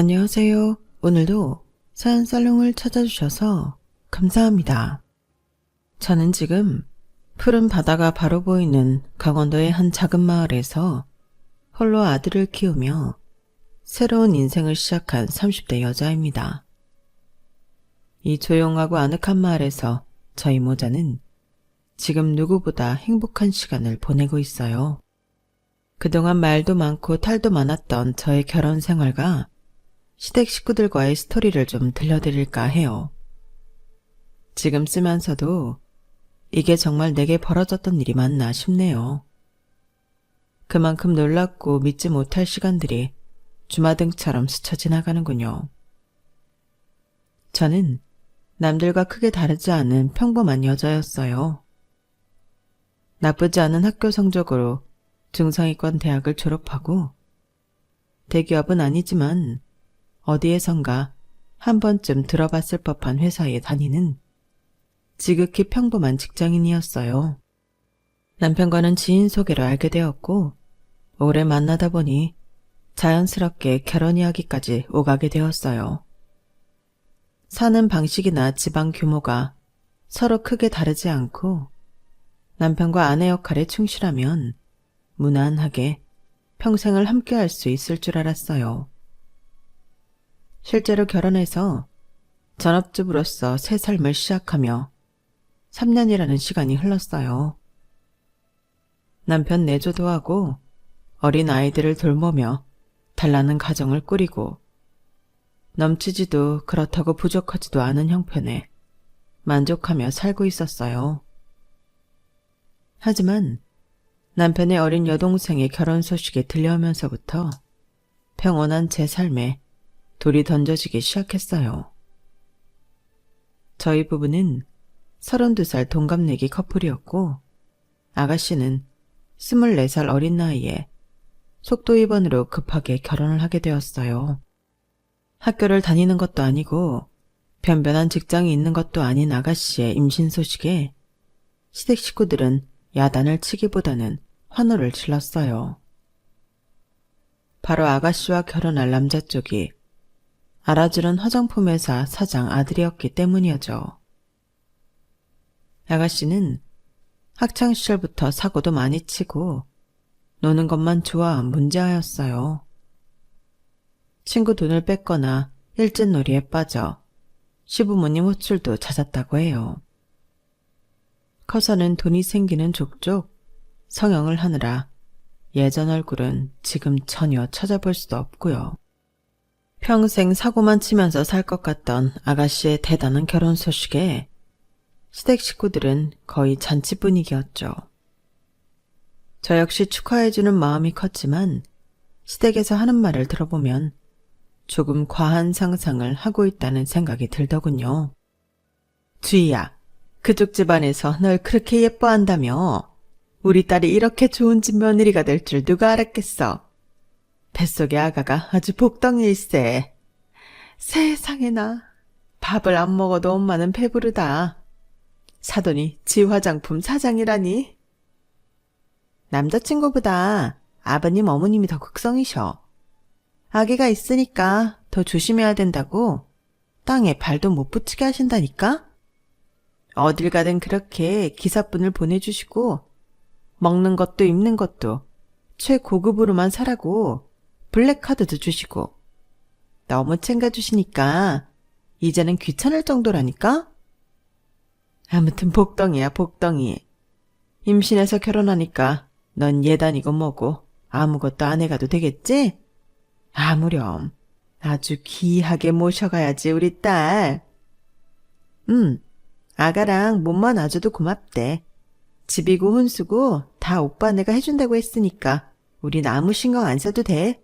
안녕하세요. 오늘도 사연 살롱을 찾아주셔서 감사합니다. 저는 지금 푸른 바다가 바로 보이는 강원도의 한 작은 마을에서 홀로 아들을 키우며 새로운 인생을 시작한 30대 여자입니다. 이 조용하고 아늑한 마을에서 저희 모자는 지금 누구보다 행복한 시간을 보내고 있어요. 그동안 말도 많고 탈도 많았던 저의 결혼 생활과 시댁 식구들과의 스토리를 좀 들려드릴까 해요. 지금 쓰면서도 이게 정말 내게 벌어졌던 일이 맞나 싶네요. 그만큼 놀랍고 믿지 못할 시간들이 주마등처럼 스쳐 지나가는군요. 저는 남들과 크게 다르지 않은 평범한 여자였어요. 나쁘지 않은 학교 성적으로 중상위권 대학을 졸업하고 대기업은 아니지만 어디에선가 한 번쯤 들어봤을 법한 회사에 다니는 지극히 평범한 직장인이었어요. 남편과는 지인 소개로 알게 되었고 오래 만나다 보니 자연스럽게 결혼 이야기까지 오가게 되었어요. 사는 방식이나 집안 규모가 서로 크게 다르지 않고 남편과 아내 역할에 충실하면 무난하게 평생을 함께할 수 있을 줄 알았어요. 실제로 결혼해서 전업주부로서 새 삶을 시작하며 3년이라는 시간이 흘렀어요. 남편 내조도 하고 어린 아이들을 돌보며 단란한 가정을 꾸리고 넘치지도 그렇다고 부족하지도 않은 형편에 만족하며 살고 있었어요. 하지만 남편의 어린 여동생의 결혼 소식이 들려오면서부터 평온한 제 삶에 돌이 던져지기 시작했어요. 저희 부부는 32살 동갑내기 커플이었고 아가씨는 24살 어린 나이에 속도 위반으로 급하게 결혼을 하게 되었어요. 학교를 다니는 것도 아니고 변변한 직장이 있는 것도 아닌 아가씨의 임신 소식에 시댁 식구들은 야단을 치기보다는 환호를 질렀어요. 바로 아가씨와 결혼할 남자 쪽이 알아주는 화장품 회사 사장 아들이었기 때문이었죠. 아가씨는 학창시절부터 사고도 많이 치고 노는 것만 좋아한 문제아였어요. 친구 돈을 뺏거나 일진놀이에 빠져 시부모님 호출도 잦았다고 해요. 커서는 돈이 생기는 족족 성형을 하느라 예전 얼굴은 지금 전혀 찾아볼 수도 없고요. 평생 사고만 치면서 살 것 같던 아가씨의 대단한 결혼 소식에 시댁 식구들은 거의 잔치 분위기였죠. 저 역시 축하해주는 마음이 컸지만 시댁에서 하는 말을 들어보면 조금 과한 상상을 하고 있다는 생각이 들더군요. 주희야, 그쪽 집안에서 널 그렇게 예뻐한다며 우리 딸이 이렇게 좋은 집 며느리가 될 줄 누가 알았겠어. 뱃속의 아가가 아주 복덩이일세. 세상에나 밥을 안 먹어도 엄마는 배부르다. 사돈이 지 화장품 사장이라니. 남자친구보다 아버님 어머님이 더 극성이셔. 아기가 있으니까 더 조심해야 된다고 땅에 발도 못 붙이게 하신다니까. 어딜 가든 그렇게 기사분을 보내주시고 먹는 것도 입는 것도 최고급으로만 사라고 블랙카드도 주시고 너무 챙겨주시니까 이제는 귀찮을 정도라니까? 아무튼 복덩이야 복덩이. 임신해서 결혼하니까 넌 예단이고 뭐고 아무것도 안 해가도 되겠지? 아무렴 아주 귀하게 모셔가야지 우리 딸. 아가랑 몸만 아줘도 고맙대. 집이고 혼수고 다 오빠 내가 해준다고 했으니까 우린 아무 신경 안 써도 돼.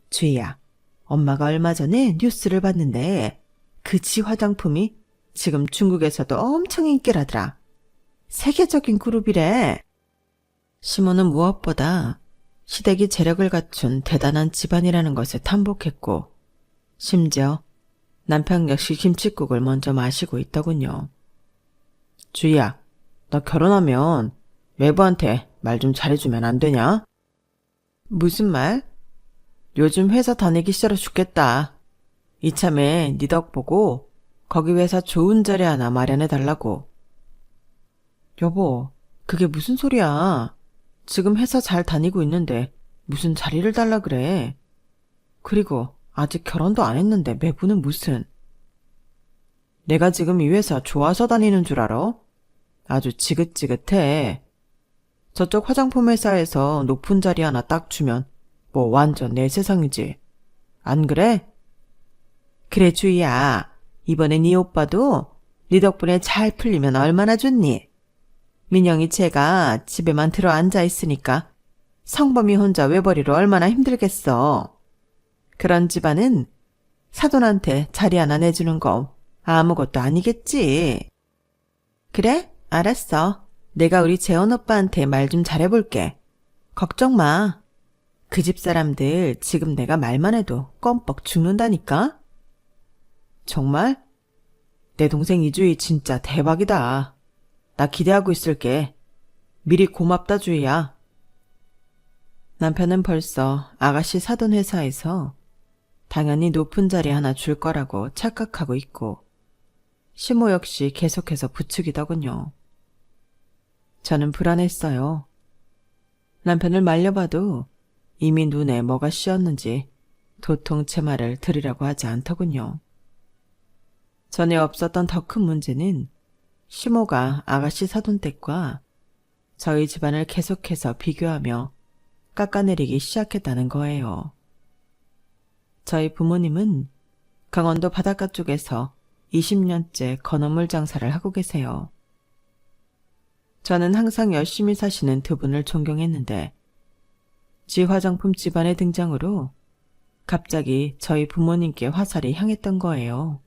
주희야, 엄마가 얼마 전에 뉴스를 봤는데 그 지 화장품이 지금 중국에서도 엄청 인기라더라. 세계적인 그룹이래. 시모는 무엇보다 시댁이 재력을 갖춘 대단한 집안이라는 것에 탐복했고 심지어 남편 역시 김칫국을 먼저 마시고 있더군요. 주희야, 너 결혼하면 외부한테 말 좀 잘해주면 안 되냐? 무슨 말? 요즘 회사 다니기 싫어 죽겠다. 이참에 네 덕 보고 거기 회사 좋은 자리 하나 마련해달라고. 여보, 그게 무슨 소리야. 지금 회사 잘 다니고 있는데 무슨 자리를 달라 그래. 그리고 아직 결혼도 안 했는데 매부는 무슨. 내가 지금 이 회사 좋아서 다니는 줄 알아? 아주 지긋지긋해. 저쪽 화장품 회사에서 높은 자리 하나 딱 주면 뭐 완전 내 세상이지. 안 그래? 그래 주희야. 이번에 네 오빠도 네 덕분에 잘 풀리면 얼마나 좋니? 민영이 쟤가 집에만 들어 앉아 있으니까 성범이 혼자 외벌이로 얼마나 힘들겠어. 그런 집안은 사돈한테 자리 하나 내주는 거 아무것도 아니겠지. 그래? 알았어. 내가 우리 재원 오빠한테 말 좀 잘해볼게. 걱정 마. 그 집 사람들 지금 내가 말만 해도 껌뻑 죽는다니까? 정말? 내 동생 이주희 진짜 대박이다. 나 기대하고 있을게. 미리 고맙다 주희야. 남편은 벌써 아가씨 사돈 회사에서 당연히 높은 자리 하나 줄 거라고 착각하고 있고 시모 역시 계속해서 부추기더군요. 저는 불안했어요. 남편을 말려봐도 이미 눈에 뭐가 씌었는지 도통 제 말을 들으려고 하지 않더군요. 전에 없었던 더 큰 문제는 시모가 아가씨 사돈댁과 저희 집안을 계속해서 비교하며 깎아내리기 시작했다는 거예요. 저희 부모님은 강원도 바닷가 쪽에서 20년째 건어물 장사를 하고 계세요. 저는 항상 열심히 사시는 두 분을 존경했는데 지 화장품 집안의 등장으로 갑자기 저희 부모님께 화살이 향했던 거예요.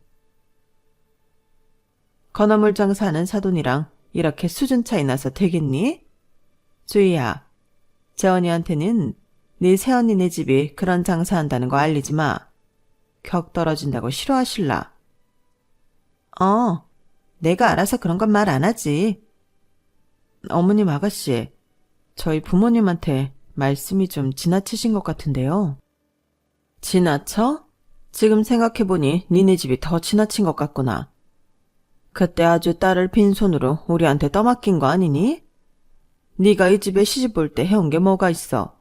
건어물 장사하는 사돈이랑 이렇게 수준 차이 나서 되겠니? 주희야, 재원이한테는 네 새언니네 집이 그런 장사한다는 거 알리지 마. 격 떨어진다고 싫어하실라. 내가 알아서 그런 건 말 안 하지. 어머님 아가씨, 저희 부모님한테 말씀이 좀 지나치신 것 같은데요. 지나쳐? 지금 생각해보니 니네 집이 더 지나친 것 같구나. 그때 아주 딸을 빈손으로 우리한테 떠맡긴 거 아니니? 네가 이 집에 시집 올 때 해온 게 뭐가 있어?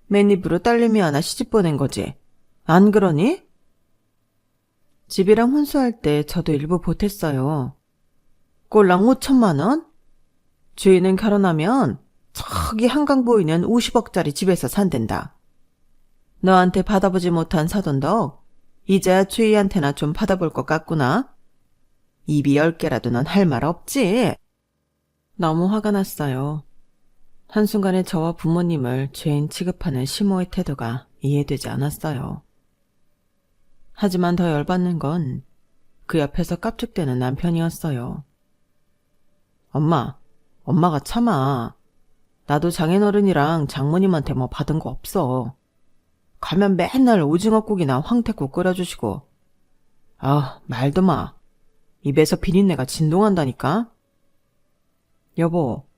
맨입으로 딸내미 하나 시집 보낸 거지. 안 그러니? 집이랑 혼수할 때 저도 일부 보탰어요. 꼴랑 5천만 원? 주인은 결혼하면 저기 한강 보이는 50억짜리 집에서 산댄다. 너한테 받아보지 못한 사돈덕 이제야 주희한테나 좀 받아볼 것 같구나. 입이 10개라도 넌 할 말 없지? 너무 화가 났어요. 한순간에 저와 부모님을 죄인 취급하는 시모의 태도가 이해되지 않았어요. 하지만 더 열받는 건 그 옆에서 깝죽대는 남편이었어요. 엄마가 참아. 나도 장인어른이랑 장모님한테 뭐 받은 거 없어. 가면 맨날 오징어국이나 황태국 끓여주시고. 말도 마. 입에서 비린내가 진동한다니까? 여보,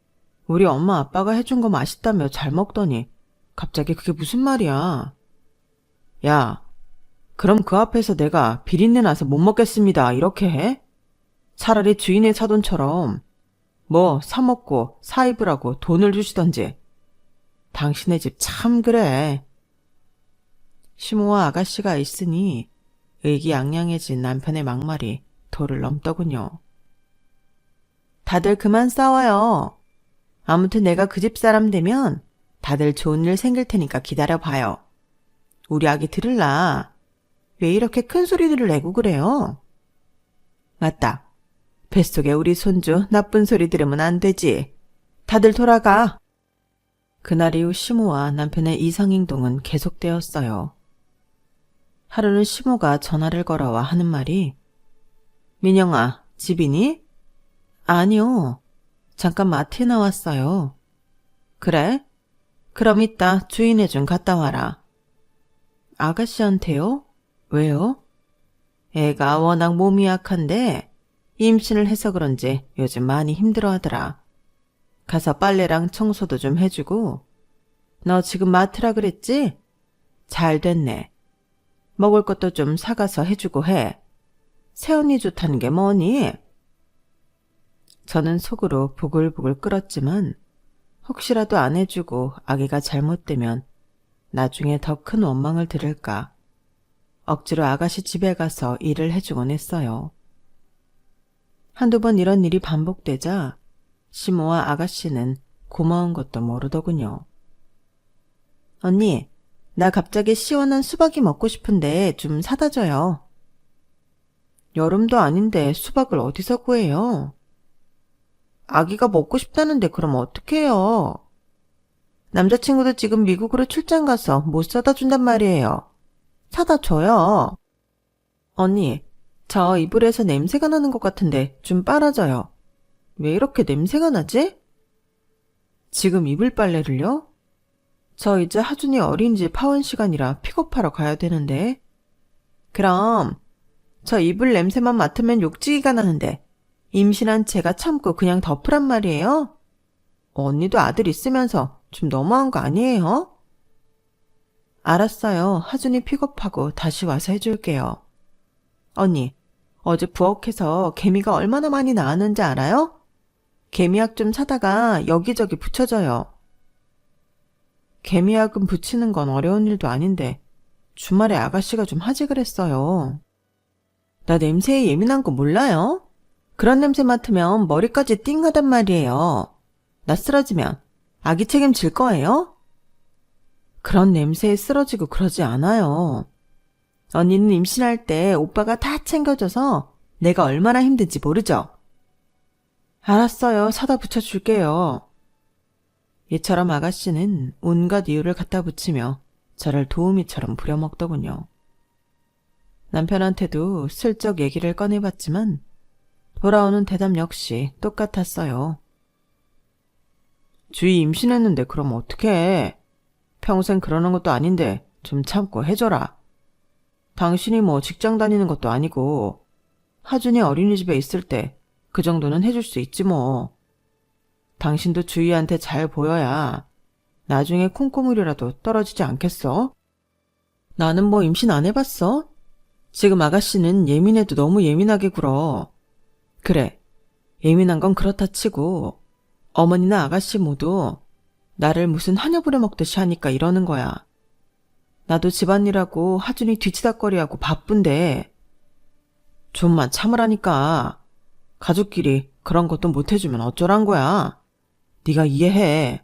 우리 엄마 아빠가 해준 거 맛있다며 잘 먹더니 갑자기 그게 무슨 말이야? 야, 그럼 그 앞에서 내가 비린내 나서 못 먹겠습니다 이렇게 해? 차라리 주인의 사돈처럼 뭐 사먹고 사입으라고 돈을 주시던지. 당신네 집 참 그래. 시모와 아가씨가 있으니 의기양양해진 남편의 막말이 도를 넘더군요. 다들 그만 싸워요. 아무튼 내가 그 집 사람 되면 다들 좋은 일 생길 테니까 기다려봐요. 우리 아기 들을라. 왜 이렇게 큰 소리들을 내고 그래요? 맞다. 뱃속에 우리 손주 나쁜 소리 들으면 안 되지. 다들 돌아가. 그날 이후 시모와 남편의 이상행동은 계속되었어요. 하루는 시모가 전화를 걸어와 하는 말이 민영아, 집이니? 아니요. 잠깐 마트에 나왔어요. 그래? 그럼 이따 주인네 좀 갔다 와라. 아가씨한테요? 왜요? 애가 워낙 몸이 약한데 임신을 해서 그런지 요즘 많이 힘들어하더라. 가서 빨래랑 청소도 좀 해주고. 너 지금 마트라 그랬지? 잘 됐네. 먹을 것도 좀 사가서 해주고 해. 새언니 좋다는 게 뭐니? 저는 속으로 부글부글 끓었지만 혹시라도 안 해주고 아기가 잘못되면 나중에 더 큰 원망을 들을까 억지로 아가씨 집에 가서 일을 해주곤 했어요. 한두 번 이런 일이 반복되자 시모와 아가씨는 고마운 것도 모르더군요. 언니, 나 갑자기 시원한 수박이 먹고 싶은데 좀 사다 줘요. 여름도 아닌데 수박을 어디서 구해요? 아기가 먹고 싶다는데 그럼 어떡해요? 남자친구도 지금 미국으로 출장 가서 못 사다 준단 말이에요. 사다 줘요. 언니, 저 이불에서 냄새가 나는 것 같은데 좀 빨아줘요. 왜 이렇게 냄새가 나지? 지금 이불 빨래를요? 저 이제 하준이 어린이집 파원 시간이라 픽업하러 가야 되는데. 그럼 저 이불 냄새만 맡으면 욕지기가 나는데 임신한 제가 참고 그냥 덮으란 말이에요? 언니도 아들 있으면서 좀 너무한 거 아니에요? 알았어요. 하준이 픽업하고 다시 와서 해줄게요. 언니, 어제 부엌에서 개미가 얼마나 많이 나왔는지 알아요? 개미약 좀 사다가 여기저기 붙여줘요. 개미약은 붙이는 건 어려운 일도 아닌데 주말에 아가씨가 좀 하지 그랬어요. 나 냄새에 예민한 거 몰라요? 그런 냄새 맡으면 머리까지 띵하단 말이에요. 나 쓰러지면 아기 책임질 거예요? 그런 냄새에 쓰러지고 그러지 않아요. 언니는 임신할 때 오빠가 다 챙겨줘서 내가 얼마나 힘든지 모르죠? 알았어요. 사다 붙여줄게요. 이처럼 아가씨는 온갖 이유를 갖다 붙이며 저를 도우미처럼 부려먹더군요. 남편한테도 슬쩍 얘기를 꺼내봤지만 돌아오는 대답 역시 똑같았어요. 주희 임신했는데 그럼 어떡해. 평생 그러는 것도 아닌데 좀 참고 해줘라. 당신이 뭐 직장 다니는 것도 아니고 하준이 어린이집에 있을 때 그 정도는 해줄 수 있지 뭐. 당신도 주희한테 잘 보여야 나중에 콩고물이라도 떨어지지 않겠어? 나는 뭐 임신 안 해봤어? 지금 아가씨는 예민해도 너무 예민하게 굴어. 그래, 예민한 건 그렇다 치고 어머니나 아가씨 모두 나를 무슨 한여 부려먹듯이 하니까 이러는 거야. 나도 집안일하고 하준이 뒤치다꺼리하고 바쁜데 좀만 참으라니까. 가족끼리 그런 것도 못 해주면 어쩌란 거야. 네가 이해해.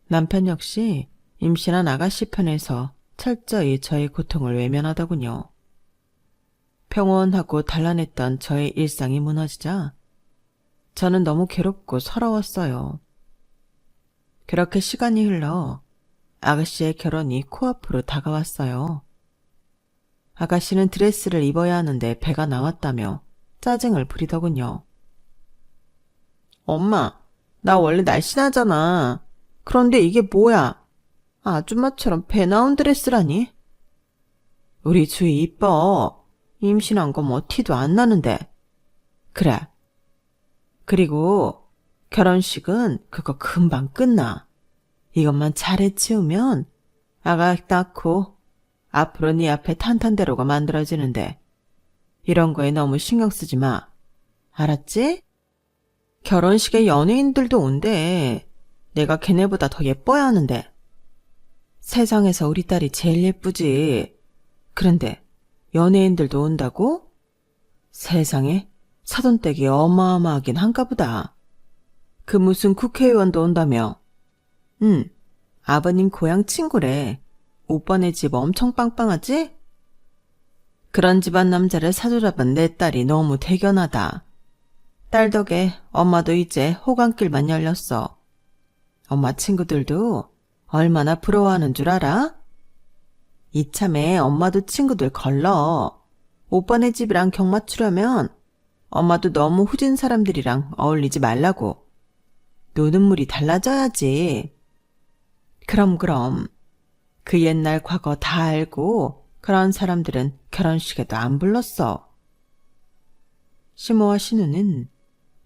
남편 역시 임신한 아가씨 편에서 철저히 저의 고통을 외면하더군요. 평온하고 단란했던 저의 일상이 무너지자 저는 너무 괴롭고 서러웠어요. 그렇게 시간이 흘러 아가씨의 결혼이 코앞으로 다가왔어요. 아가씨는 드레스를 입어야 하는데 배가 나왔다며 짜증을 부리더군요. 엄마, 나 원래 날씬하잖아. 그런데 이게 뭐야? 아줌마처럼 배 나온 드레스라니? 우리 주희 이뻐. 임신한 거 뭐 티도 안 나는데. 그래. 그리고 결혼식은 그거 금방 끝나. 이것만 잘 해치우면 아가 낳고 앞으로 네 앞에 탄탄대로가 만들어지는데 이런 거에 너무 신경 쓰지 마. 알았지? 결혼식에 연예인들도 온대. 내가 걔네보다 더 예뻐야 하는데. 세상에서 우리 딸이 제일 예쁘지. 그런데 연예인들도 온다고? 세상에 사돈댁이 어마어마하긴 한가 보다. 그 무슨 국회의원도 온다며. 응, 아버님 고향 친구래. 오빠네 집 엄청 빵빵하지? 그런 집안 남자를 사주라본 내 딸이 너무 대견하다. 딸 덕에 엄마도 이제 호강길만 열렸어. 엄마 친구들도 얼마나 부러워하는 줄 알아? 이참에 엄마도 친구들 걸러. 오빠네 집이랑 경 맞추려면 엄마도 너무 후진 사람들이랑 어울리지 말라고. 노는 물이 달라져야지. 그럼. 그 옛날 과거 다 알고 그런 사람들은 결혼식에도 안 불렀어. 시모와 신우는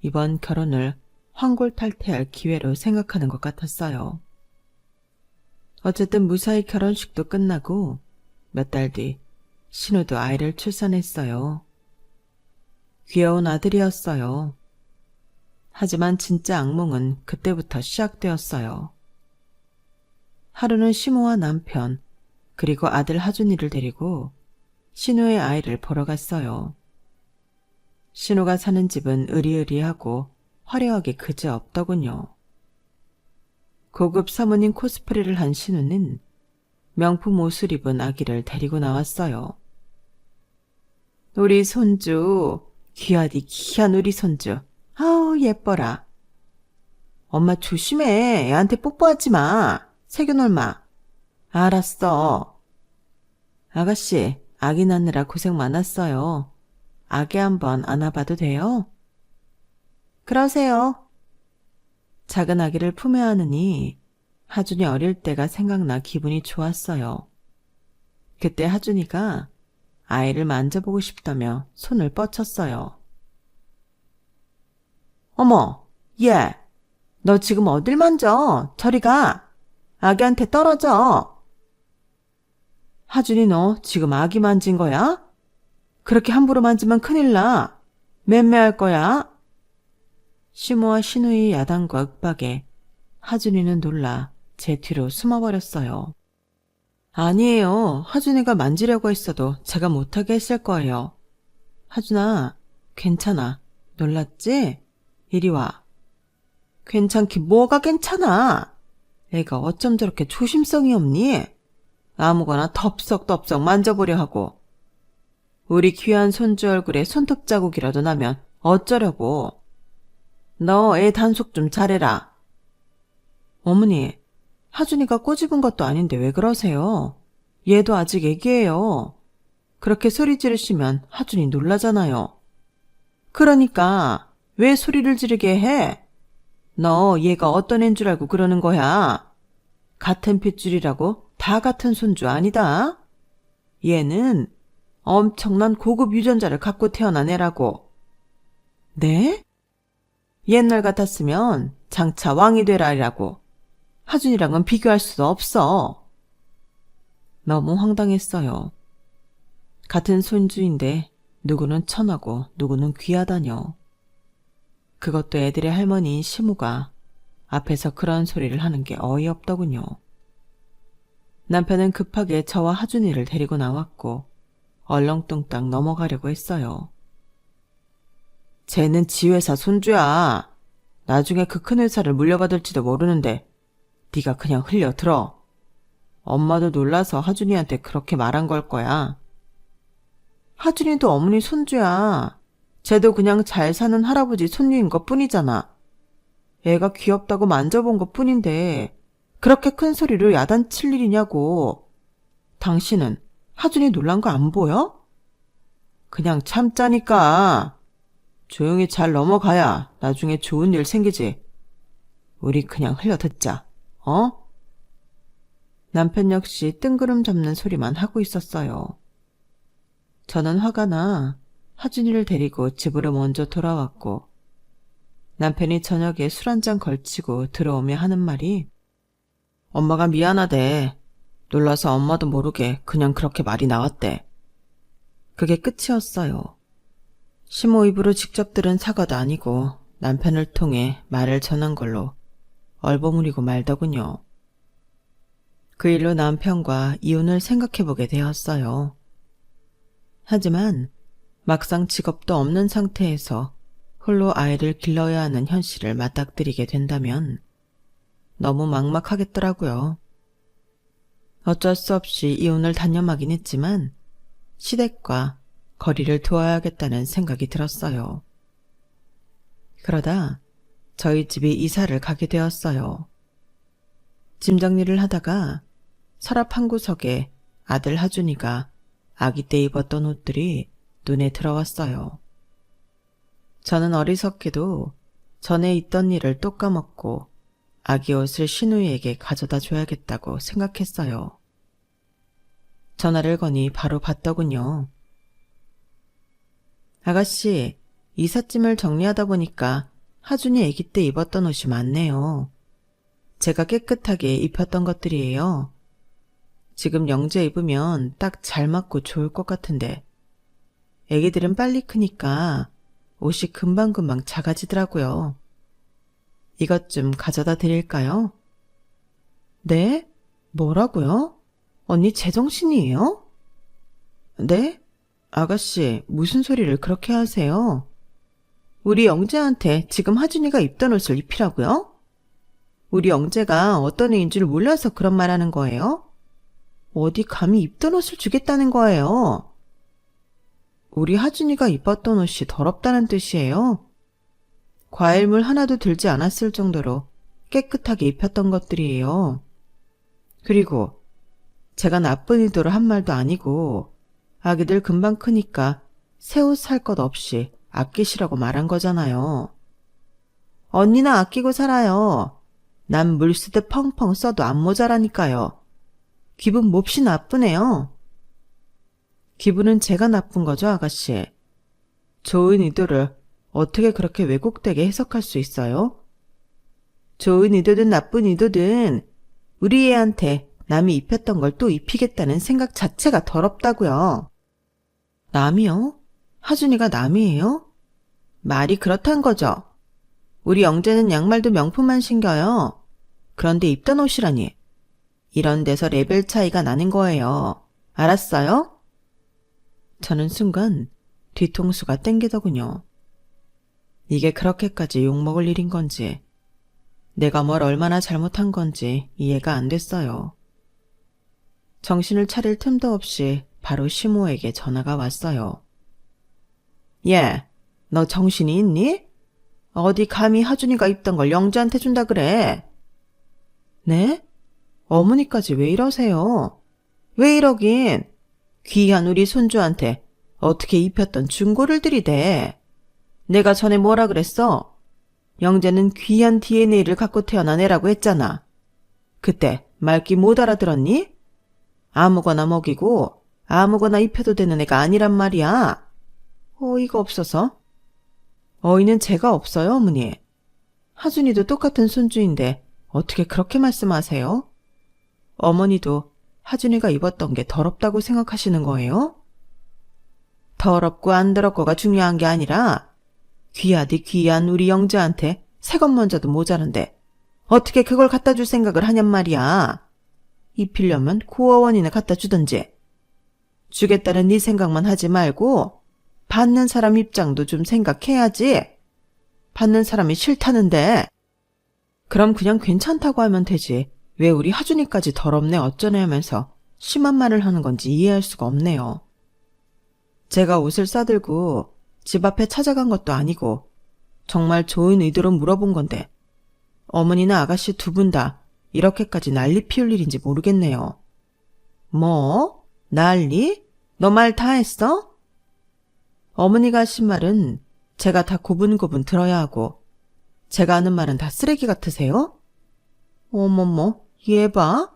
이번 결혼을 황골탈퇴할 기회로 생각하는 것 같았어요. 어쨌든 무사히 결혼식도 끝나고 몇 달 뒤 신우도 아이를 출산했어요. 귀여운 아들이었어요. 하지만 진짜 악몽은 그때부터 시작되었어요. 하루는 시모와 남편, 그리고 아들 하준이를 데리고 신우의 아이를 보러 갔어요. 신우가 사는 집은 으리으리하고 화려하게 그지없더군요. 고급 사모님 코스프레를 한 신우는 명품 옷을 입은 아기를 데리고 나왔어요. 우리 손주, 귀하디 귀한 우리 손주. 아우 예뻐라. 엄마 조심해. 애한테 뽀뽀하지 마. 새겨놀 마. 알았어. 아가씨, 아기 낳느라 고생 많았어요. 아기 한번 안아봐도 돼요? 그러세요. 작은 아기를 품에 안으니 하준이 어릴 때가 생각나 기분이 좋았어요. 그때 하준이가 아이를 만져보고 싶다며 손을 뻗쳤어요. 어머, 얘, 너 지금 어딜 만져? 저리 가. 아기한테 떨어져. 하준이 너 지금 아기 만진 거야? 그렇게 함부로 만지면 큰일 나. 맴매할 거야. 시모와 신우의 야단과 윽박에 하준이는 놀라 제 뒤로 숨어버렸어요. 아니에요. 하준이가 만지려고 했어도 제가 못하게 했을 거예요. 하준아, 괜찮아. 놀랐지? 이리 와. 괜찮긴 뭐가 괜찮아. 애가 어쩜 저렇게 조심성이 없니? 아무거나 덥석덥석 만져보려 하고. 우리 귀한 손주 얼굴에 손톱 자국이라도 나면 어쩌려고. 너 애 단속 좀 잘해라. 어머니, 하준이가 꼬집은 것도 아닌데 왜 그러세요? 얘도 아직 애기예요. 그렇게 소리 지르시면 하준이 놀라잖아요. 그러니까 왜 소리를 지르게 해? 너 얘가 어떤 앤 줄 알고 그러는 거야? 같은 핏줄이라고 다 같은 손주 아니다. 얘는 엄청난 고급 유전자를 갖고 태어난 애라고. 네? 옛날 같았으면 장차 왕이 되라라고. 하준이랑은 비교할 수도 없어. 너무 황당했어요. 같은 손주인데 누구는 천하고 누구는 귀하다뇨. 그것도 애들의 할머니인 시무가 앞에서 그런 소리를 하는 게 어이없더군요. 남편은 급하게 저와 하준이를 데리고 나왔고 얼렁뚱땅 넘어가려고 했어요. 쟤는 지 회사 손주야. 나중에 그 큰 회사를 물려받을지도 모르는데 네가 그냥 흘려들어. 엄마도 놀라서 하준이한테 그렇게 말한 걸 거야. 하준이도 어머니 손주야. 쟤도 그냥 잘 사는 할아버지 손주인 것 뿐이잖아. 애가 귀엽다고 만져본 것 뿐인데 그렇게 큰 소리로 야단칠 일이냐고. 당신은 하준이 놀란 거 안 보여? 그냥 참자니까. 조용히 잘 넘어가야 나중에 좋은 일 생기지. 우리 그냥 흘려듣자. 어? 남편 역시 뜬구름 잡는 소리만 하고 있었어요. 저는 화가 나 하준이를 데리고 집으로 먼저 돌아왔고 남편이 저녁에 술 한잔 걸치고 들어오며 하는 말이 엄마가 미안하대. 놀라서 엄마도 모르게 그냥 그렇게 말이 나왔대. 그게 끝이었어요. 시모 입으로 직접 들은 사과도 아니고 남편을 통해 말을 전한 걸로 얼버무리고 말더군요. 그 일로 남편과 이혼을 생각해보게 되었어요. 하지만 막상 직업도 없는 상태에서 홀로 아이를 길러야 하는 현실을 맞닥뜨리게 된다면 너무 막막하겠더라고요. 어쩔 수 없이 이혼을 단념하긴 했지만 시댁과 거리를 두어야겠다는 생각이 들었어요. 그러다 저희 집이 이사를 가게 되었어요. 짐 정리를 하다가 서랍 한 구석에 아들 하준이가 아기 때 입었던 옷들이 눈에 들어왔어요. 저는 어리석게도 전에 있던 일을 또 까먹고 아기 옷을 신우이에게 가져다 줘야겠다고 생각했어요. 전화를 거니 바로 받더군요. 아가씨, 이삿짐을 정리하다 보니까 하준이 아기 때 입었던 옷이 많네요. 제가 깨끗하게 입혔던 것들이에요. 지금 영재 입으면 딱 잘 맞고 좋을 것 같은데. 애기들은 빨리 크니까 옷이 금방금방 작아지더라고요. 이것 좀 가져다 드릴까요? 네? 뭐라고요? 언니 제정신이에요? 네? 아가씨, 무슨 소리를 그렇게 하세요? 우리 영재한테 지금 하준이가 입던 옷을 입히라고요? 우리 영재가 어떤 애인 줄 몰라서 그런 말 하는 거예요? 어디 감히 입던 옷을 주겠다는 거예요? 우리 하준이가 입었던 옷이 더럽다는 뜻이에요? 과일물 하나도 들지 않았을 정도로 깨끗하게 입혔던 것들이에요. 그리고 제가 나쁜 의도로 한 말도 아니고 아기들 금방 크니까 새 옷 살 것 없이 아끼시라고 말한 거잖아요. 언니는 아끼고 살아요. 난 물 쓰듯 펑펑 써도 안 모자라니까요. 기분 몹시 나쁘네요. 기분은 제가 나쁜 거죠, 아가씨. 좋은 의도를 어떻게 그렇게 왜곡되게 해석할 수 있어요? 좋은 의도든 나쁜 의도든 우리 애한테 남이 입혔던 걸 또 입히겠다는 생각 자체가 더럽다고요. 남이요? 하준이가 남이에요? 말이 그렇단 거죠. 우리 영재는 양말도 명품만 신겨요. 그런데 입던 옷이라니. 이런 데서 레벨 차이가 나는 거예요. 알았어요? 저는 순간 뒤통수가 땡기더군요. 이게 그렇게까지 욕먹을 일인 건지, 내가 뭘 얼마나 잘못한 건지 이해가 안 됐어요. 정신을 차릴 틈도 없이 바로 시모에게 전화가 왔어요. 얘, 너 정신이 있니? 어디 감히 하준이가 입던 걸 영재한테 준다 그래? 네? 어머니까지 왜 이러세요? 왜 이러긴? 귀한 우리 손주한테 어떻게 입혔던 중고를 들이대? 내가 전에 뭐라 그랬어? 영재는 귀한 DNA를 갖고 태어난 애라고 했잖아. 그때 말귀 못 알아들었니? 아무거나 먹이고 아무거나 입혀도 되는 애가 아니란 말이야. 어이가 없어서. 어이는 제가 없어요, 어머니. 하준이도 똑같은 손주인데 어떻게 그렇게 말씀하세요? 어머니도 하준이가 입었던 게 더럽다고 생각하시는 거예요? 더럽고 안 더럽고가 중요한 게 아니라 귀하디 귀한 우리 영재한테 새 것 먼저도 모자란데 어떻게 그걸 갖다 줄 생각을 하냔 말이야. 입히려면 고어원이나 갖다 주든지. 주겠다는 네 생각만 하지 말고 받는 사람 입장도 좀 생각해야지. 받는 사람이 싫다는데. 그럼 그냥 괜찮다고 하면 되지. 왜 우리 하준이까지 더럽네 어쩌네 하면서 심한 말을 하는 건지 이해할 수가 없네요. 제가 옷을 싸들고 집 앞에 찾아간 것도 아니고 정말 좋은 의도로 물어본 건데 어머니나 아가씨 두 분 다 이렇게까지 난리 피울 일인지 모르겠네요. 뭐? 난리? 너 말 다 했어? 어머니가 하신 말은 제가 다 고분고분 들어야 하고 제가 하는 말은 다 쓰레기 같으세요? 어머머, 얘 봐.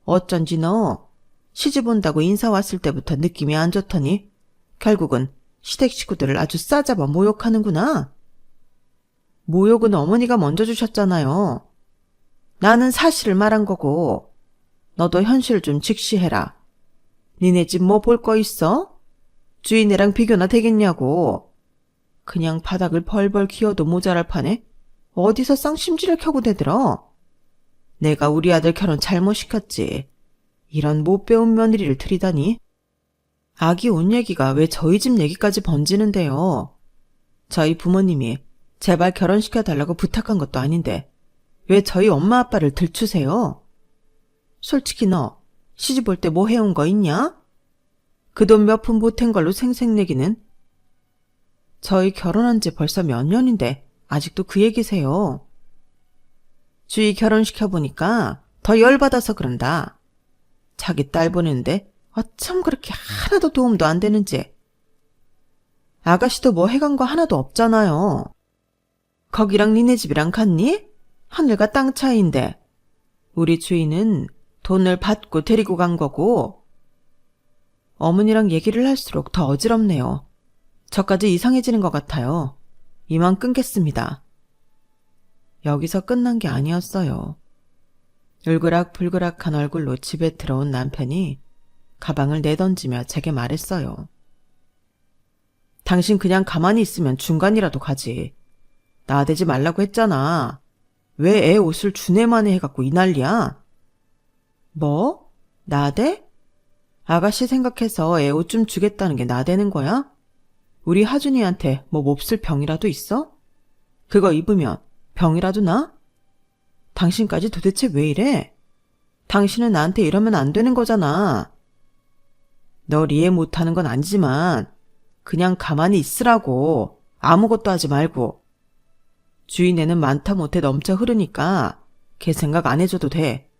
어쩐지 너 시집 온다고 인사 왔을 때부터 느낌이 안 좋더니 결국은 시댁 식구들을 아주 싸잡아 모욕하는구나. 모욕은 어머니가 먼저 주셨잖아요. 나는 사실을 말한 거고 너도 현실을 좀 직시해라. 니네 집 뭐 볼 거 있어? 주인이랑 비교나 되겠냐고. 그냥 바닥을 벌벌 기어도 모자랄 판에 어디서 쌍심지를 켜고 대들어. 내가 우리 아들 결혼 잘못 시켰지. 이런 못 배운 며느리를 들이다니. 아기 옷 얘기가 왜 저희 집 얘기까지 번지는데요. 저희 부모님이 제발 결혼시켜달라고 부탁한 것도 아닌데 왜 저희 엄마 아빠를 들추세요? 솔직히 너 시집 올 때 뭐 해온 거 있냐? 그 돈 몇 푼 보탠 걸로 생색내기는. 저희 결혼한 지 벌써 몇 년인데 아직도 그 얘기세요. 주희 결혼시켜보니까 더 열받아서 그런다. 자기 딸 보내는데 어쩜 그렇게 하나도 도움도 안 되는지. 아가씨도 뭐 해간 거 하나도 없잖아요. 거기랑 니네 집이랑 같니? 하늘과 땅 차이인데. 우리 주인은 돈을 받고 데리고 간 거고. 어머니랑 얘기를 할수록 더 어지럽네요. 저까지 이상해지는 것 같아요. 이만 끊겠습니다. 여기서 끝난 게 아니었어요. 울그락불그락한 얼굴로 집에 들어온 남편이 가방을 내던지며 제게 말했어요. 당신 그냥 가만히 있으면 중간이라도 가지. 나대지 말라고 했잖아. 왜 애 옷을 주네만에 해갖고 이 난리야? 뭐? 나대? 아가씨 생각해서 애 옷 좀 주겠다는 게 나대는 거야? 우리 하준이한테 뭐 몹쓸 병이라도 있어? 그거 입으면 병이라도 나? 당신까지 도대체 왜 이래? 당신은 나한테 이러면 안 되는 거잖아. 널 이해 못하는 건 아니지만 그냥 가만히 있으라고. 아무것도 하지 말고. 주인 애는 많다 못해 넘쳐 흐르니까 걔 생각 안 해줘도 돼.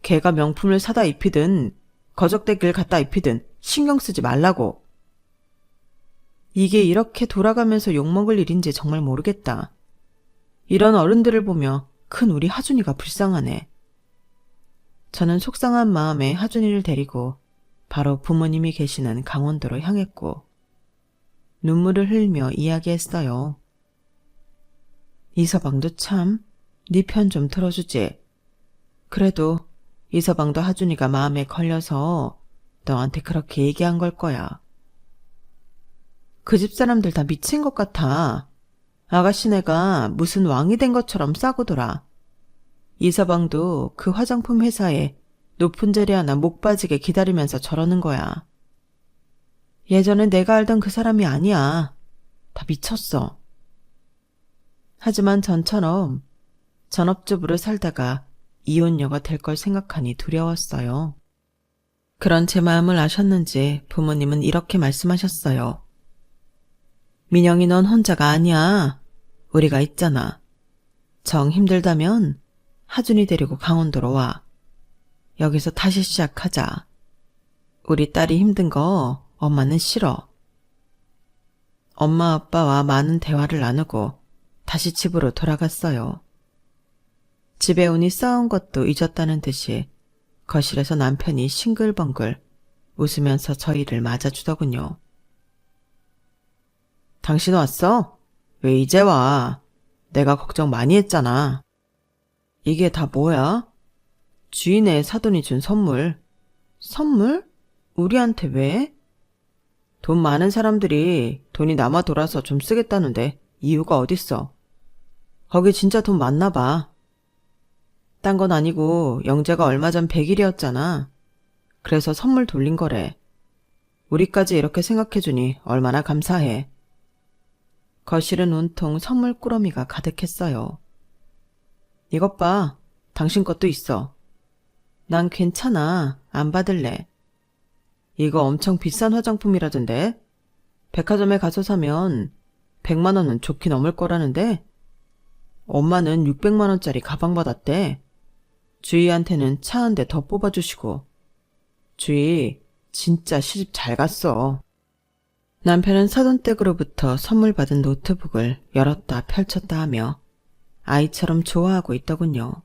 걔가 명품을 사다 입히든 거적대기를 갖다 입히든 신경 쓰지 말라고. 이게 이렇게 돌아가면서 욕먹을 일인지 정말 모르겠다. 이런 어른들을 보며 큰 우리 하준이가 불쌍하네. 저는 속상한 마음에 하준이를 데리고 바로 부모님이 계시는 강원도로 향했고 눈물을 흘리며 이야기했어요. 이서방도 참 네 편 좀 들어주지. 그래도 이서방도 하준이가 마음에 걸려서 너한테 그렇게 얘기한 걸 거야. 그 집 사람들 다 미친 것 같아. 아가씨네가 무슨 왕이 된 것처럼 싸고 돌아. 이서방도 그 화장품 회사에 높은 자리 하나 목 빠지게 기다리면서 저러는 거야. 예전에 내가 알던 그 사람이 아니야. 다 미쳤어. 하지만 전처럼 전업주부로 살다가 이혼녀가 될 걸 생각하니 두려웠어요. 그런 제 마음을 아셨는지 부모님은 이렇게 말씀하셨어요. 민영이 넌 혼자가 아니야. 우리가 있잖아. 정 힘들다면 하준이 데리고 강원도로 와. 여기서 다시 시작하자. 우리 딸이 힘든 거 엄마는 싫어. 엄마 아빠와 많은 대화를 나누고 다시 집으로 돌아갔어요. 집에 오니 싸운 것도 잊었다는 듯이 거실에서 남편이 싱글벙글 웃으면서 저희를 맞아주더군요. 당신 왔어? 왜 이제 와? 내가 걱정 많이 했잖아. 이게 다 뭐야? 주인의 사돈이 준 선물. 선물? 우리한테 왜? 돈 많은 사람들이 돈이 남아 돌아서 좀 쓰겠다는데 이유가 어딨어? 거기 진짜 돈 많나 봐. 딴 건 아니고 영재가 얼마 전 100일이었잖아. 그래서 선물 돌린 거래. 우리까지 이렇게 생각해주니 얼마나 감사해. 거실은 온통 선물 꾸러미가 가득했어요. 이것 봐. 당신 것도 있어. 난 괜찮아. 안 받을래. 이거 엄청 비싼 화장품이라던데. 백화점에 가서 사면 100만 원은 좋게 넘을 거라는데 엄마는 600만 원짜리 가방 받았대. 주희한테는 차 한 대 더 뽑아주시고. 주희 진짜 시집 잘 갔어. 남편은 사돈댁으로부터 선물 받은 노트북을 열었다 펼쳤다 하며 아이처럼 좋아하고 있더군요.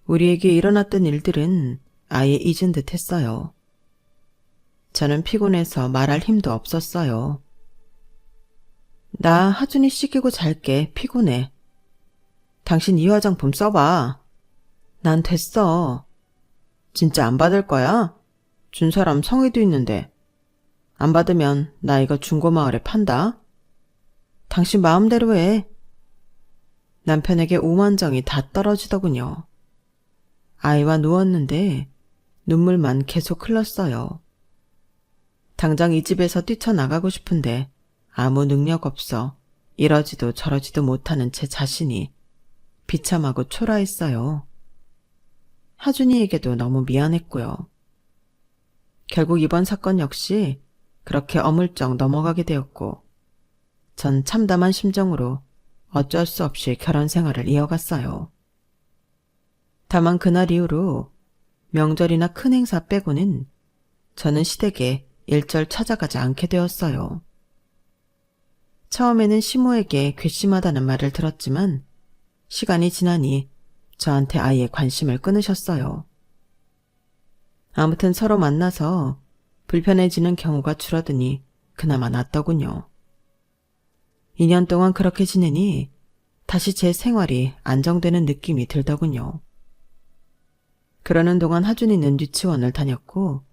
우리에게 일어났던 일들은 아예 잊은 듯 했어요. 저는 피곤해서 말할 힘도 없었어요. 나 하준이 씻기고 잘게. 피곤해. 당신 이 화장품 써봐. 난 됐어. 진짜 안 받을 거야? 준 사람 성의도 있는데. 안 받으면 나 이거 중고마을에 판다. 당신 마음대로 해. 남편에게 오만정이 다 떨어지더군요. 아이와 누웠는데 눈물만 계속 흘렀어요. 당장 이 집에서 뛰쳐나가고 싶은데 아무 능력 없어 이러지도 저러지도 못하는 제 자신이 비참하고 초라했어요. 하준이에게도 너무 미안했고요. 결국 이번 사건 역시 그렇게 어물쩍 넘어가게 되었고 전 참담한 심정으로 어쩔 수 없이 결혼 생활을 이어갔어요. 다만 그날 이후로 명절이나 큰 행사 빼고는 저는 시댁에 일절 찾아가지 않게 되었어요. 처음에는 시모에게 괘씸하다는 말을 들었지만 시간이 지나니 저한테 아예 관심을 끊으셨어요. 아무튼 서로 만나서 불편해지는 경우가 줄어드니 그나마 낫더군요. 2년 동안 그렇게 지내니 다시 제 생활이 안정되는 느낌이 들더군요. 그러는 동안 하준이는 유치원을 다녔고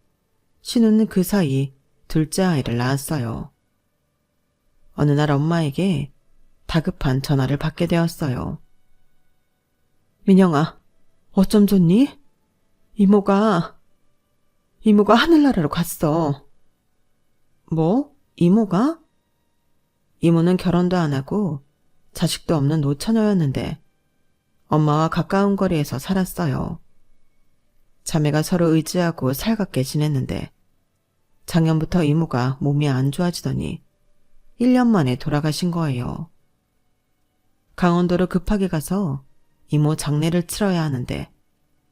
신우는 그 사이 둘째 아이를 낳았어요. 어느 날 엄마에게 다급한 전화를 받게 되었어요. 민영아, 어쩜 좋니? 이모가 하늘나라로 갔어. 뭐? 이모가? 이모는 결혼도 안 하고 자식도 없는 노처녀였는데 엄마와 가까운 거리에서 살았어요. 자매가 서로 의지하고 살갑게 지냈는데 작년부터 이모가 몸이 안 좋아지더니 1년 만에 돌아가신 거예요. 강원도로 급하게 가서 이모 장례를 치러야 하는데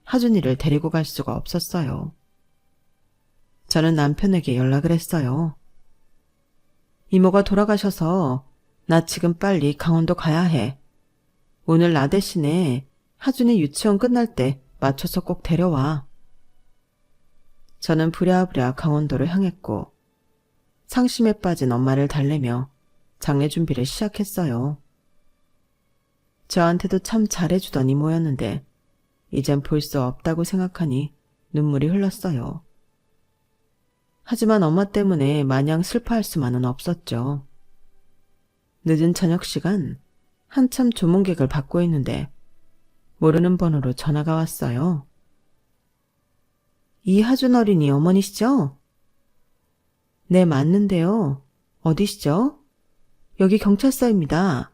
하준이를 데리고 갈 수가 없었어요. 저는 남편에게 연락을 했어요. 이모가 돌아가셔서 나 지금 빨리 강원도 가야 해. 오늘 나 대신에 하준이 유치원 끝날 때 맞춰서 꼭 데려와. 저는 부랴부랴 강원도로 향했고 상심에 빠진 엄마를 달래며 장례 준비를 시작했어요. 저한테도 참 잘해주던 이모였는데 이젠 볼 수 없다고 생각하니 눈물이 흘렀어요. 하지만 엄마 때문에 마냥 슬퍼할 수만은 없었죠. 늦은 저녁 시간 한참 조문객을 받고 있는데 모르는 번호로 전화가 왔어요. 이하준 어린이 어머니시죠? 네, 맞는데요. 어디시죠? 여기 경찰서입니다.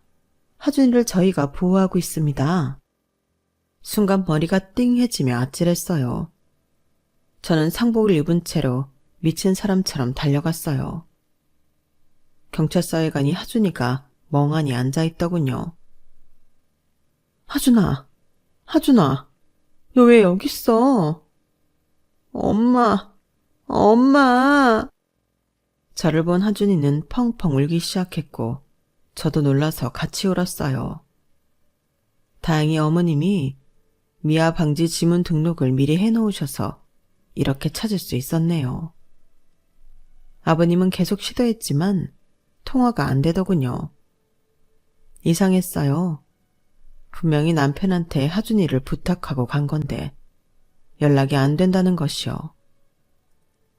하준이를 저희가 보호하고 있습니다. 순간 머리가 띵해지며 아찔했어요. 저는 상복을 입은 채로 미친 사람처럼 달려갔어요. 경찰서에 가니 하준이가 멍하니 앉아있더군요. 하준아, 너 왜 여기 있어? 엄마. 저를 본 하준이는 펑펑 울기 시작했고 저도 놀라서 같이 울었어요. 다행히 어머님이 미아 방지 지문 등록을 미리 해놓으셔서 이렇게 찾을 수 있었네요. 아버님은 계속 시도했지만 통화가 안 되더군요. 이상했어요. 분명히 남편한테 하준이를 부탁하고 간 건데 연락이 안 된다는 것이요.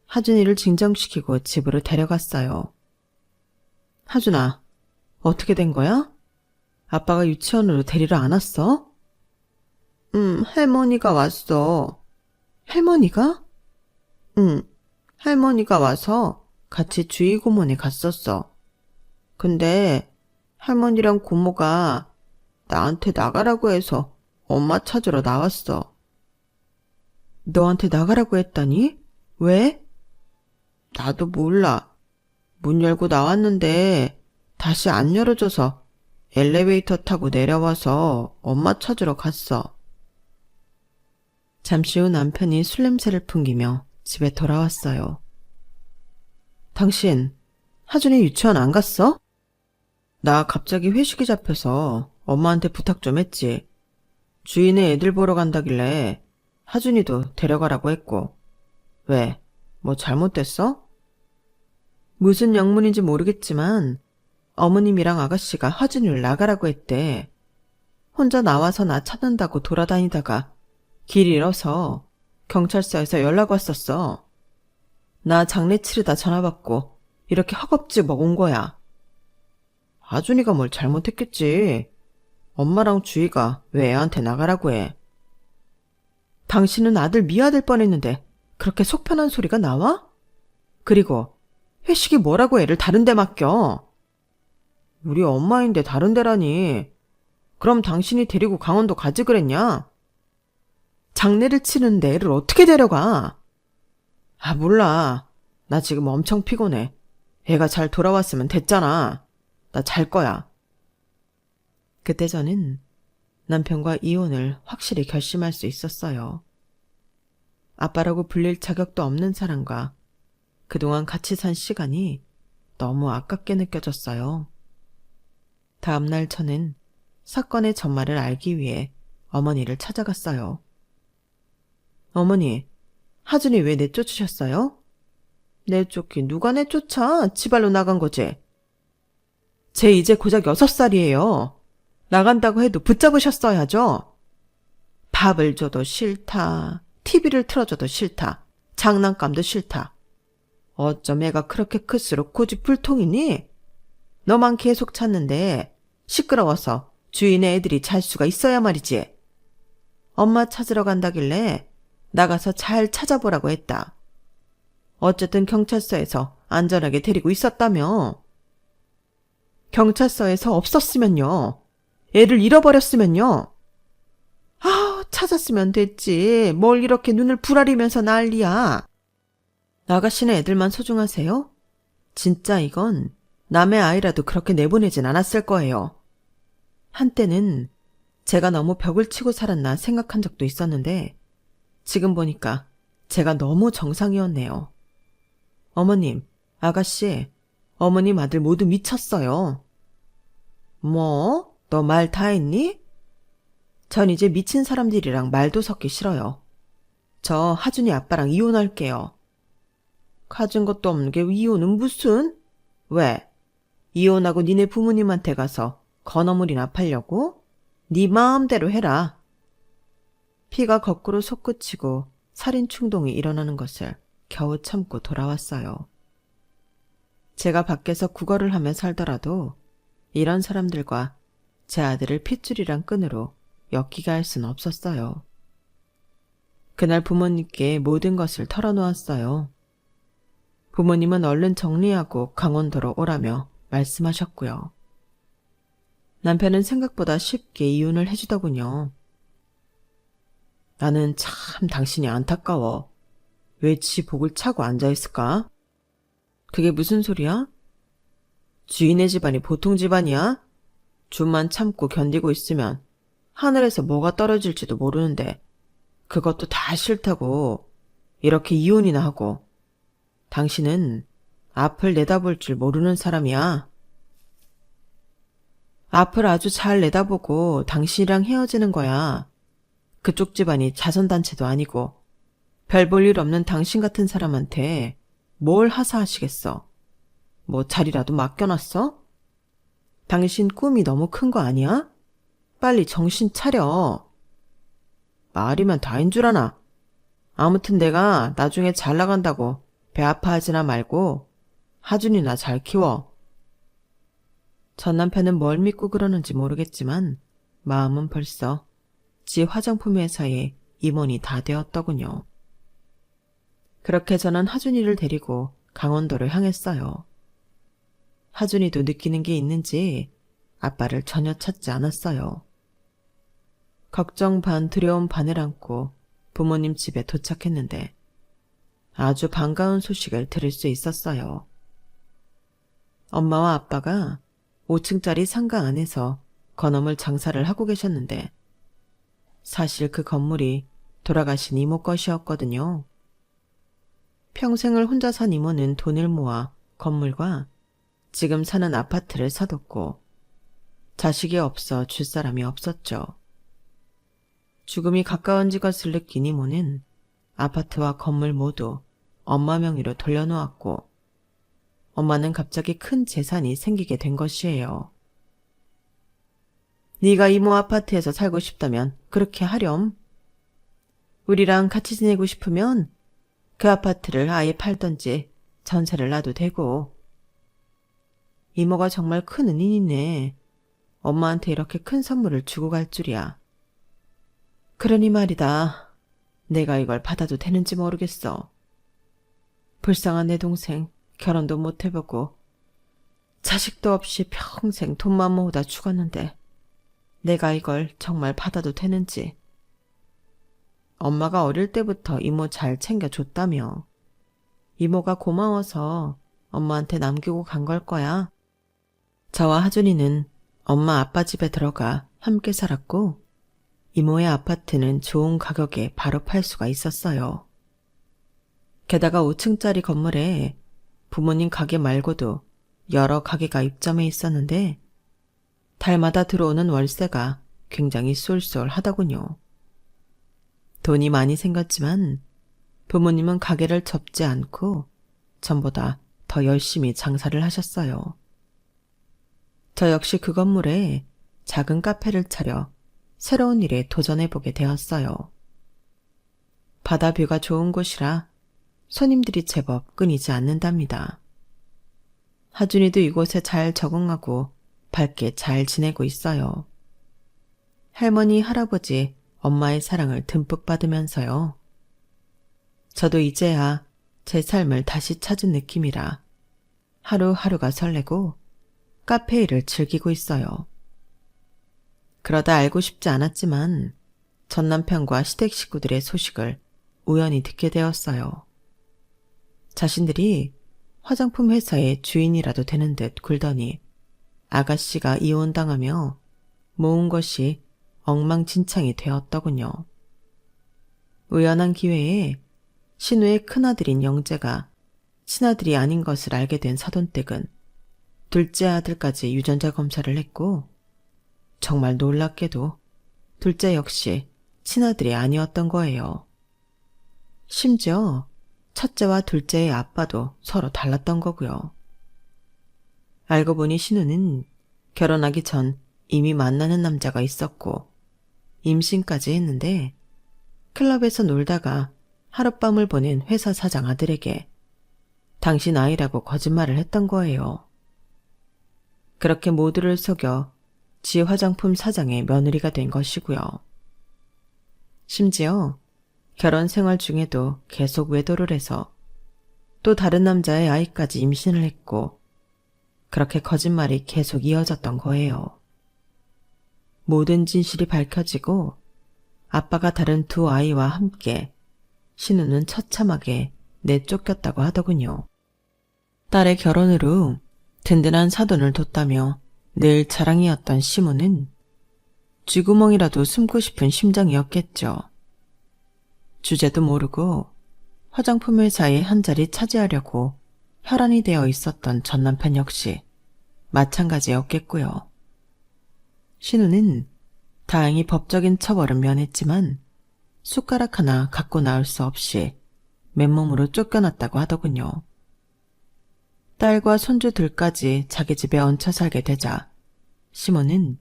하준이를 진정시키고 집으로 데려갔어요. 하준아, 어떻게 된 거야? 아빠가 유치원으로 데리러 안 왔어? 할머니가 왔어. 할머니가? 할머니가 와서 같이 주의고문에 갔었어. 근데 할머니랑 고모가 나한테 나가라고 해서 엄마 찾으러 나왔어. 너한테 나가라고 했다니? 왜? 나도 몰라. 문 열고 나왔는데 다시 안 열어줘서 엘리베이터 타고 내려와서 엄마 찾으러 갔어. 잠시 후 남편이 술 냄새를 풍기며 집에 돌아왔어요. 당신 하준이 유치원 안 갔어? 나 갑자기 회식이 잡혀서 엄마한테 부탁 좀 했지. 주인의 애들 보러 간다길래 하준이도 데려가라고 했고. 왜? 뭐 잘못됐어? 무슨 영문인지 모르겠지만 어머님이랑 아가씨가 하준이를 나가라고 했대. 혼자 나와서 나 찾는다고 돌아다니다가 길 잃어서 경찰서에서 연락 왔었어. 나 장례 치르다 전화 받고 이렇게 허겁지겁 온 거야. 하준이가 뭘 잘못했겠지. 엄마랑 주희가 왜 애한테 나가라고 해. 당신은 아들 미아될 뻔했는데 그렇게 속편한 소리가 나와? 그리고 회식이 뭐라고 애를 다른 데 맡겨. 우리 엄마인데 다른 데라니. 그럼 당신이 데리고 강원도 가지 그랬냐? 장례를 치르는데 애를 어떻게 데려가? 아, 몰라. 나 지금 엄청 피곤해. 애가 잘 돌아왔으면 됐잖아. 나 잘 거야. 그때 저는 남편과 이혼을 확실히 결심할 수 있었어요. 아빠라고 불릴 자격도 없는 사람과 그동안 같이 산 시간이 너무 아깝게 느껴졌어요. 다음 날 저는 사건의 전말을 알기 위해 어머니를 찾아갔어요. 어머니, 하준이 왜 내쫓으셨어요? 내쫓긴 누가 내쫓아? 지발로 나간 거지. 쟤 이제 고작 6살이에요. 나간다고 해도 붙잡으셨어야죠. 밥을 줘도 싫다. TV를 틀어줘도 싫다. 장난감도 싫다. 어쩜 애가 그렇게 클수록 고집불통이니? 너만 계속 찾는데 시끄러워서 주인의 애들이 잘 수가 있어야 말이지. 엄마 찾으러 간다길래 나가서 잘 찾아보라고 했다. 어쨌든 경찰서에서 안전하게 데리고 있었다며. 경찰서에서 없었으면요. 애를 잃어버렸으면요. 찾았으면 됐지. 뭘 이렇게 눈을 부라리면서 난리야. 아가씨는 애들만 소중하세요? 진짜 이건 남의 아이라도 그렇게 내보내진 않았을 거예요. 한때는 제가 너무 벽을 치고 살았나 생각한 적도 있었는데 지금 보니까 제가 너무 정상이었네요. 어머님, 아가씨, 어머님 아들 모두 미쳤어요. 뭐? 너 말 다 했니? 전 이제 미친 사람들이랑 말도 섞기 싫어요. 저 하준이 아빠랑 이혼할게요. 가진 것도 없는 게 이혼은 무슨? 왜? 이혼하고 니네 부모님한테 가서 건어물이나 팔려고? 네 마음대로 해라. 피가 거꾸로 솟구치고 살인 충동이 일어나는 것을 겨우 참고 돌아왔어요. 제가 밖에서 구걸을 하며 살더라도 이런 사람들과 제 아들을 핏줄이랑 끈으로 엮이게 할 수는 없었어요. 그날 부모님께 모든 것을 털어놓았어요. 부모님은 얼른 정리하고 강원도로 오라며 말씀하셨고요. 남편은 생각보다 쉽게 이혼을 해주더군요. 나는 참 당신이 안타까워. 왜 지 복을 차고 앉아있을까? 그게 무슨 소리야? 주인의 집안이 보통 집안이야? 좀만 참고 견디고 있으면 하늘에서 뭐가 떨어질지도 모르는데 그것도 다 싫다고 이렇게 이혼이나 하고. 당신은 앞을 내다볼 줄 모르는 사람이야. 앞을 아주 잘 내다보고 당신이랑 헤어지는 거야. 그쪽 집안이 자선단체도 아니고 별 볼 일 없는 당신 같은 사람한테 뭘 하사하시겠어. 뭐 자리라도 맡겨놨어? 당신 꿈이 너무 큰 거 아니야? 빨리 정신 차려. 말이면 다인 줄 아나. 아무튼 내가 나중에 잘 나간다고 배 아파하지나 말고 하준이나 잘 키워. 전 남편은 뭘 믿고 그러는지 모르겠지만 마음은 벌써 지 화장품 회사의 임원이 다 되었더군요. 그렇게 저는 하준이를 데리고 강원도를 향했어요. 하준이도 느끼는 게 있는지 아빠를 전혀 찾지 않았어요. 걱정 반 두려움 반을 안고 부모님 집에 도착했는데 아주 반가운 소식을 들을 수 있었어요. 엄마와 아빠가 5층짜리 상가 안에서 건어물 장사를 하고 계셨는데 사실 그 건물이 돌아가신 이모 것이었거든요. 평생을 혼자 산 이모는 돈을 모아 건물과 지금 사는 아파트를 사뒀고 자식이 없어 줄 사람이 없었죠. 죽음이 가까워진 것을 느낀 이모는 아파트와 건물 모두 엄마 명의로 돌려놓았고 엄마는 갑자기 큰 재산이 생기게 된 것이에요. 네가 이모 아파트에서 살고 싶다면 그렇게 하렴. 우리랑 같이 지내고 싶으면 그 아파트를 아예 팔던지 전세를 놔도 되고. 이모가 정말 큰 은인이네. 엄마한테 이렇게 큰 선물을 주고 갈 줄이야. 그러니 말이다. 내가 이걸 받아도 되는지 모르겠어. 불쌍한 내 동생 결혼도 못 해보고 자식도 없이 평생 돈만 모으다 죽었는데 내가 이걸 정말 받아도 되는지. 엄마가 어릴 때부터 이모 잘 챙겨줬다며. 이모가 고마워서 엄마한테 남기고 간 걸 거야. 저와 하준이는 엄마 아빠 집에 들어가 함께 살았고 이모의 아파트는 좋은 가격에 바로 팔 수가 있었어요. 게다가 5층짜리 건물에 부모님 가게 말고도 여러 가게가 입점해 있었는데 달마다 들어오는 월세가 굉장히 쏠쏠하더군요. 돈이 많이 생겼지만 부모님은 가게를 접지 않고 전보다 더 열심히 장사를 하셨어요. 저 역시 그 건물에 작은 카페를 차려 새로운 일에 도전해보게 되었어요. 바다뷰가 좋은 곳이라 손님들이 제법 끊이지 않는답니다. 하준이도 이곳에 잘 적응하고 밝게 잘 지내고 있어요. 할머니, 할아버지, 엄마의 사랑을 듬뿍 받으면서요. 저도 이제야 제 삶을 다시 찾은 느낌이라 하루하루가 설레고 카페 일을 즐기고 있어요. 그러다 알고 싶지 않았지만 전 남편과 시댁 식구들의 소식을 우연히 듣게 되었어요. 자신들이 화장품 회사의 주인이라도 되는 듯 굴더니 아가씨가 이혼당하며 모은 것이 엉망진창이 되었더군요. 우연한 기회에 신우의 큰아들인 영재가 친아들이 아닌 것을 알게 된 사돈댁은 둘째 아들까지 유전자 검사를 했고 정말 놀랍게도 둘째 역시 친아들이 아니었던 거예요. 심지어 첫째와 둘째의 아빠도 서로 달랐던 거고요. 알고 보니 신우는 결혼하기 전 이미 만나는 남자가 있었고 임신까지 했는데 클럽에서 놀다가 하룻밤을 보낸 회사 사장 아들에게 당신 아이라고 거짓말을 했던 거예요. 그렇게 모두를 속여 지 화장품 사장의 며느리가 된 것이고요. 심지어 결혼 생활 중에도 계속 외도를 해서 또 다른 남자의 아이까지 임신을 했고 그렇게 거짓말이 계속 이어졌던 거예요. 모든 진실이 밝혀지고 아빠가 다른 두 아이와 함께 신우는 처참하게 내쫓겼다고 하더군요. 딸의 결혼으로 든든한 사돈을 뒀다며 늘 자랑이었던 시모는 쥐구멍이라도 숨고 싶은 심정이었겠죠. 주제도 모르고 화장품 회사의 한 자리 차지하려고 혈안이 되어 있었던 전 남편 역시 마찬가지였겠고요. 신우는 다행히 법적인 처벌은 면했지만 숟가락 하나 갖고 나올 수 없이 맨몸으로 쫓겨났다고 하더군요. 딸과 손주들까지 자기 집에 얹혀 살게 되자 시모는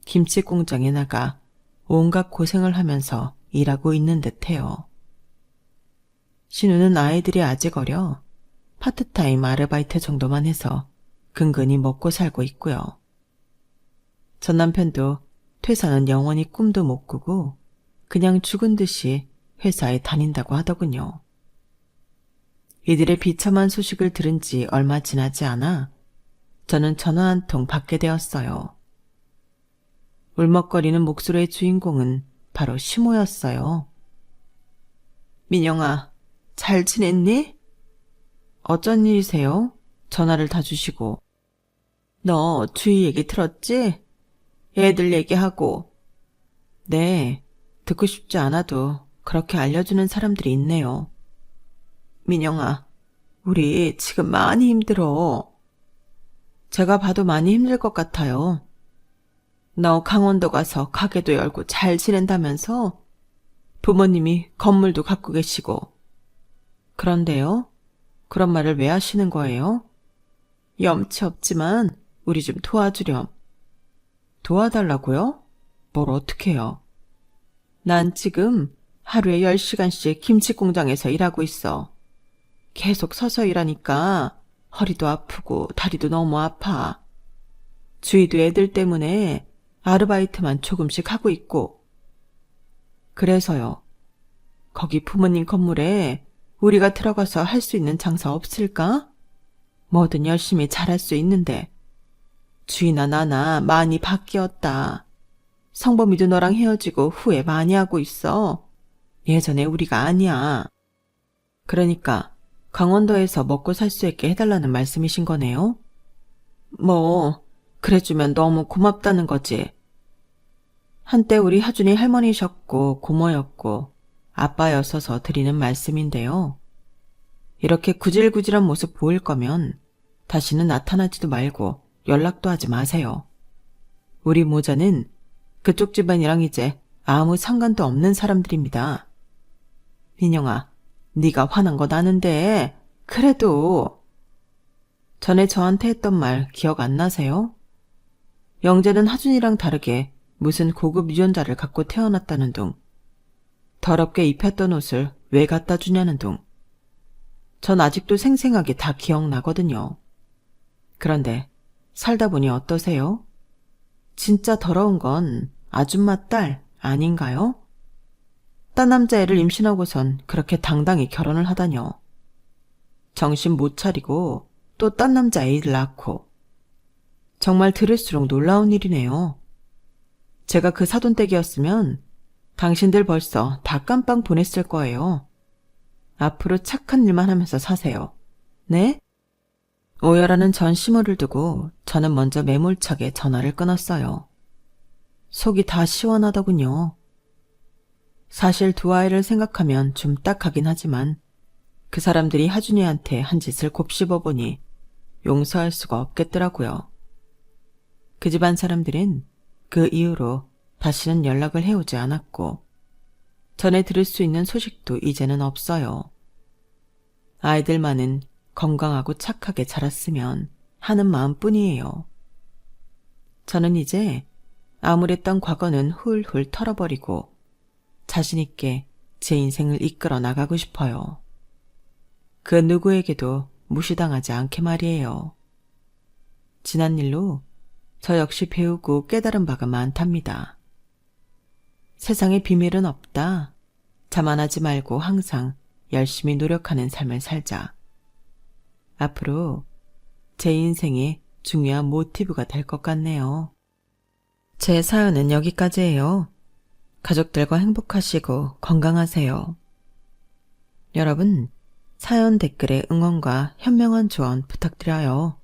김치 공장에 나가 온갖 고생을 하면서 일하고 있는 듯해요. 신우는 아이들이 아직 어려 파트타임 아르바이트 정도만 해서 근근히 먹고 살고 있고요. 전 남편도 퇴사는 영원히 꿈도 못 꾸고 그냥 죽은 듯이 회사에 다닌다고 하더군요. 이들의 비참한 소식을 들은 지 얼마 지나지 않아 저는 전화 한 통 받게 되었어요. 울먹거리는 목소리의 주인공은 바로 시모였어요. 민영아, 잘 지냈니? 어쩐 일이세요? 전화를 다 주시고. 너 주희 얘기 들었지? 애들 얘기하고. 네, 듣고 싶지 않아도 그렇게 알려주는 사람들이 있네요. 민영아, 우리 지금 많이 힘들어. 제가 봐도 많이 힘들 것 같아요. 너 강원도 가서 가게도 열고 잘 지낸다면서? 부모님이 건물도 갖고 계시고. 그런데요? 그런 말을 왜 하시는 거예요? 염치 없지만 우리 좀 도와주렴. 도와달라고요? 뭘 어떻게 해요? 난 지금 하루에 10시간씩 김치 공장에서 일하고 있어. 계속 서서 일하니까 허리도 아프고 다리도 너무 아파. 주희도 애들 때문에 아르바이트만 조금씩 하고 있고. 그래서요. 거기 부모님 건물에 우리가 들어가서 할 수 있는 장사 없을까? 뭐든 열심히 잘할 수 있는데. 주희나 나나 많이 바뀌었다. 성범이도 너랑 헤어지고 후회 많이 하고 있어. 예전에 우리가 아니야. 그러니까 강원도에서 먹고 살 수 있게 해달라는 말씀이신 거네요? 뭐 그래주면 너무 고맙다는 거지. 한때 우리 하준이 할머니셨고 고모였고 아빠였어서 드리는 말씀인데요. 이렇게 구질구질한 모습 보일 거면 다시는 나타나지도 말고 연락도 하지 마세요. 우리 모자는 그쪽 집안이랑 이제 아무 상관도 없는 사람들입니다. 민영아, 네가 화난 거 나는데 그래도. 전에 저한테 했던 말 기억 안 나세요? 영재는 하준이랑 다르게 무슨 고급 유전자를 갖고 태어났다는 둥. 더럽게 입혔던 옷을 왜 갖다 주냐는 둥. 전 아직도 생생하게 다 기억나거든요. 그런데 살다 보니 어떠세요? 진짜 더러운 건 아줌마 딸 아닌가요? 딴 남자애를 임신하고선 그렇게 당당히 결혼을 하다뇨. 정신 못 차리고 또 딴 남자 애를 낳고. 정말 들을수록 놀라운 일이네요. 제가 그 사돈댁이었으면 당신들 벌써 다 깜빵 보냈을 거예요. 앞으로 착한 일만 하면서 사세요. 네? 오열하는 전 시무를 두고 저는 먼저 매몰차게 전화를 끊었어요. 속이 다 시원하더군요. 사실 두 아이를 생각하면 좀 딱하긴 하지만 그 사람들이 하준이한테 한 짓을 곱씹어보니 용서할 수가 없겠더라고요. 그 집안 사람들은 그 이후로 다시는 연락을 해오지 않았고 전에 들을 수 있는 소식도 이제는 없어요. 아이들만은 건강하고 착하게 자랐으면 하는 마음뿐이에요. 저는 이제 암울했던 과거는 훌훌 털어버리고 자신 있게 제 인생을 이끌어 나가고 싶어요. 그 누구에게도 무시당하지 않게 말이에요. 지난 일로 저 역시 배우고 깨달은 바가 많답니다. 세상에 비밀은 없다. 자만하지 말고 항상 열심히 노력하는 삶을 살자. 앞으로 제 인생의 중요한 모티브가 될 것 같네요. 제 사연은 여기까지예요. 가족들과 행복하시고 건강하세요. 여러분, 사연 댓글에 응원과 현명한 조언 부탁드려요.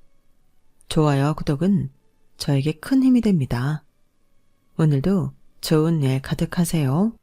좋아요, 구독은 저에게 큰 힘이 됩니다. 오늘도 좋은 일 가득하세요.